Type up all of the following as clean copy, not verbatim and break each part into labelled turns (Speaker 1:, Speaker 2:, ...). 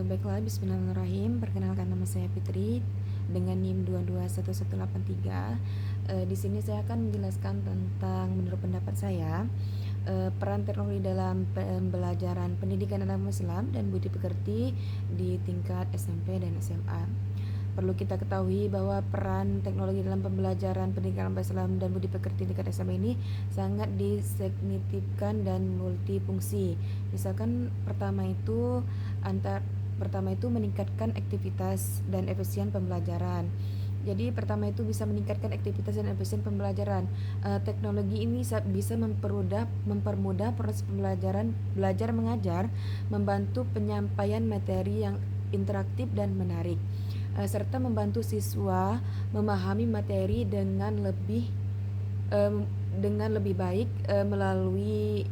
Speaker 1: Baiklah, bismillahirrahmanirrahim. Perkenalkan, nama saya Fitri dengan NIM 221183. Di sini saya akan menjelaskan tentang, menurut pendapat saya, peran teknologi dalam pembelajaran pendidikan agama Islam dan budi pekerti di tingkat SMP dan SMA. Perlu kita ketahui bahwa peran teknologi dalam pembelajaran pendidikan agama Islam dan budi pekerti tingkat SMA ini sangat disignifikan dan multifungsi. Misalkan pertama itu meningkatkan aktivitas dan efisien pembelajaran. Jadi pertama itu bisa meningkatkan aktivitas dan efisien pembelajaran. Teknologi ini bisa mempermudah proses pembelajaran, belajar mengajar, membantu penyampaian materi yang interaktif dan menarik, serta membantu siswa memahami materi dengan lebih baik melalui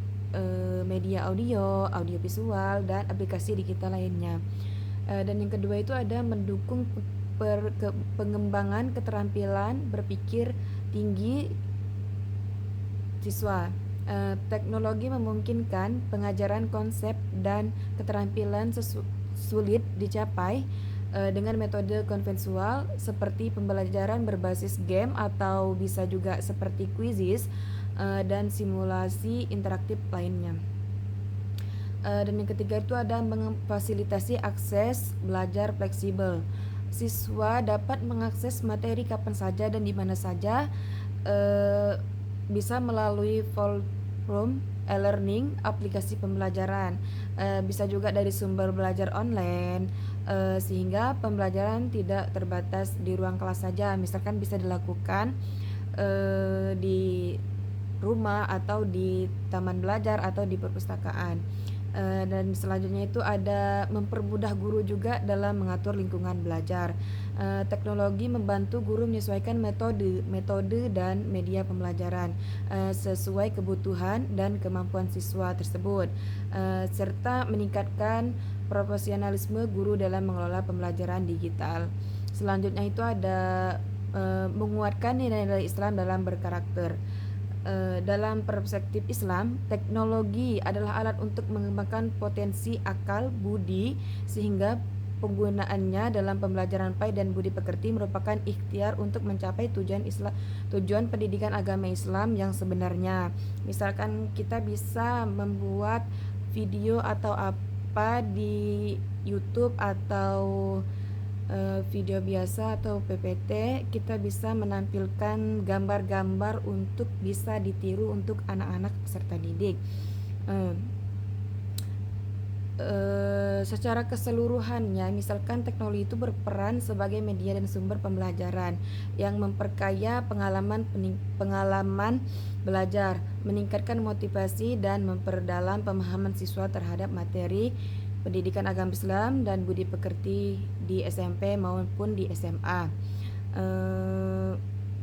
Speaker 1: media audio visual dan aplikasi digital lainnya. Dan yang kedua itu ada mendukung pengembangan keterampilan berpikir tinggi siswa. Teknologi memungkinkan pengajaran konsep dan keterampilan sulit dicapai dengan metode konvensional seperti pembelajaran berbasis game atau bisa juga seperti quizzes dan simulasi interaktif lainnya. Dan yang ketiga itu ada memfasilitasi akses belajar fleksibel. Siswa dapat mengakses materi kapan saja dan di mana saja, bisa melalui forum e-learning, aplikasi pembelajaran, bisa juga dari sumber belajar online, sehingga pembelajaran tidak terbatas di ruang kelas saja. Misalkan bisa dilakukan di rumah atau di taman belajar atau di perpustakaan. Dan selanjutnya itu ada mempermudah guru juga dalam mengatur lingkungan belajar. Teknologi membantu guru menyesuaikan metode dan media pembelajaran sesuai kebutuhan dan kemampuan siswa tersebut, serta meningkatkan profesionalisme guru dalam mengelola pembelajaran digital. Selanjutnya itu ada menguatkan nilai-nilai Islam dalam berkarakter. Dalam perspektif Islam, teknologi adalah alat untuk mengembangkan potensi akal budi, sehingga penggunaannya dalam pembelajaran baik dan budi pekerti merupakan ikhtiar untuk mencapai tujuan pendidikan agama Islam yang sebenarnya. Misalkan kita bisa membuat video atau apa di YouTube atau video biasa atau PPT, kita bisa menampilkan gambar-gambar untuk bisa ditiru untuk anak-anak peserta didik. Secara keseluruhannya, misalkan teknologi itu berperan sebagai media dan sumber pembelajaran yang memperkaya pengalaman belajar, meningkatkan motivasi dan memperdalam pemahaman siswa terhadap materi pendidikan agama Islam dan budi pekerti di SMP maupun di SMA.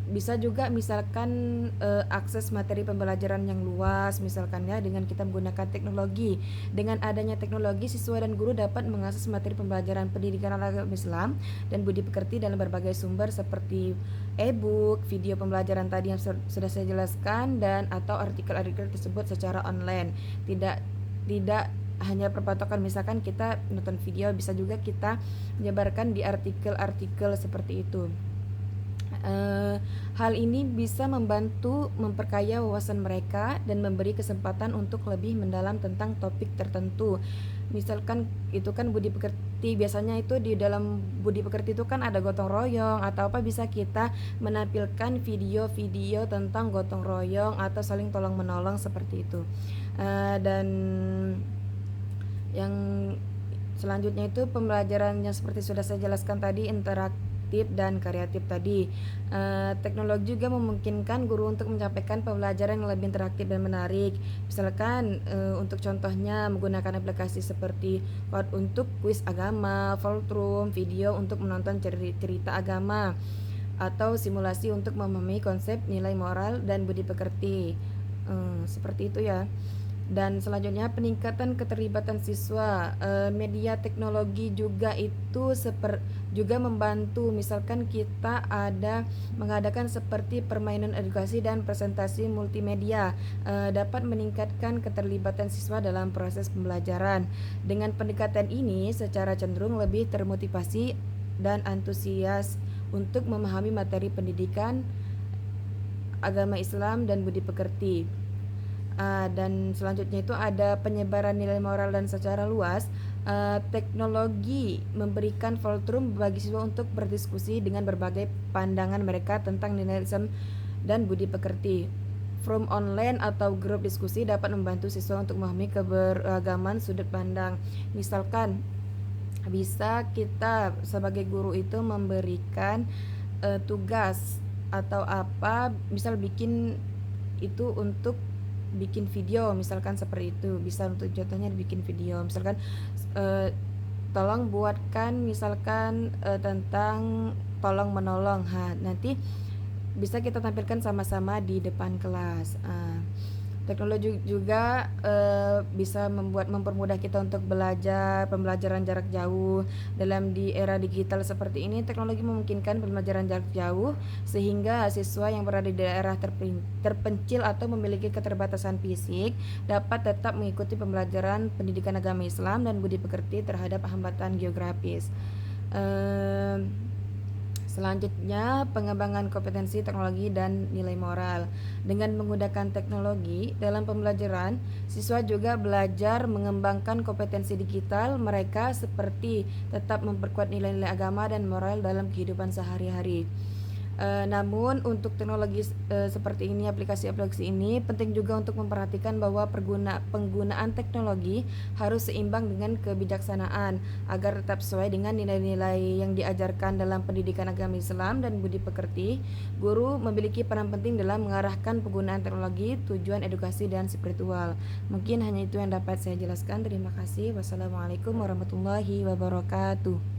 Speaker 1: Bisa juga misalkan akses materi pembelajaran yang luas, misalkan ya, dengan kita menggunakan teknologi. Dengan adanya teknologi, siswa dan guru dapat mengakses materi pembelajaran pendidikan agama Islam dan budi pekerti dalam berbagai sumber seperti e-book, video pembelajaran tadi yang sudah saya jelaskan, dan atau artikel-artikel tersebut secara online. Tidak hanya perpatokan misalkan kita nonton video, bisa juga kita menyebarkan di artikel-artikel seperti itu. Hal ini bisa membantu memperkaya wawasan mereka dan memberi kesempatan untuk lebih mendalam tentang topik tertentu. Misalkan itu kan budi pekerti, biasanya itu di dalam budi pekerti itu kan ada gotong royong atau apa, bisa kita menampilkan video-video tentang gotong royong atau saling tolong menolong seperti itu. Dan yang selanjutnya itu pembelajaran yang seperti sudah saya jelaskan tadi, interaktif dan kreatif tadi. Teknologi juga memungkinkan guru untuk menyampaikan pembelajaran yang lebih interaktif dan menarik. Misalkan untuk contohnya menggunakan aplikasi seperti Code untuk kuis agama, forum video untuk menonton cerita agama, atau simulasi untuk memahami konsep nilai moral dan budi pekerti. Seperti itu ya. Dan selanjutnya peningkatan keterlibatan siswa. Media teknologi juga itu juga membantu, misalkan kita ada mengadakan seperti permainan edukasi dan presentasi multimedia, dapat meningkatkan keterlibatan siswa dalam proses pembelajaran. Dengan pendekatan ini secara cenderung lebih termotivasi dan antusias untuk memahami materi pendidikan agama Islam dan budi pekerti. Dan selanjutnya itu ada penyebaran nilai moral dan secara luas. Teknologi memberikan forum bagi siswa untuk berdiskusi dengan berbagai pandangan mereka tentang nilai Islam dan budi pekerti. Forum online atau grup diskusi dapat membantu siswa untuk memahami keberagaman sudut pandang. Misalkan bisa kita sebagai guru itu memberikan tugas atau apa, misal bikin itu untuk bikin video, misalkan seperti itu. Bisa untuk contohnya bikin video, misalkan tolong buatkan misalkan tentang tolong menolong. Nanti bisa kita tampilkan sama-sama di depan kelas. Teknologi juga bisa mempermudah kita untuk belajar pembelajaran jarak jauh. Dalam di era digital seperti ini, teknologi memungkinkan pembelajaran jarak jauh sehingga siswa yang berada di daerah terpencil atau memiliki keterbatasan fisik dapat tetap mengikuti pembelajaran pendidikan agama Islam dan budi pekerti terhadap hambatan geografis. Selanjutnya, pengembangan kompetensi teknologi dan nilai moral. Dengan menggunakan teknologi dalam pembelajaran, siswa juga belajar mengembangkan kompetensi digital mereka seperti tetap memperkuat nilai-nilai agama dan moral dalam kehidupan sehari-hari. Namun untuk teknologi seperti ini, aplikasi-aplikasi ini penting juga untuk memperhatikan bahwa penggunaan teknologi harus seimbang dengan kebijaksanaan agar tetap sesuai dengan nilai-nilai yang diajarkan dalam pendidikan agama Islam dan budi pekerti. Guru memiliki peran penting dalam mengarahkan penggunaan teknologi, tujuan edukasi dan spiritual. Mungkin hanya itu yang dapat saya jelaskan. Terima kasih. Wassalamualaikum warahmatullahi wabarakatuh.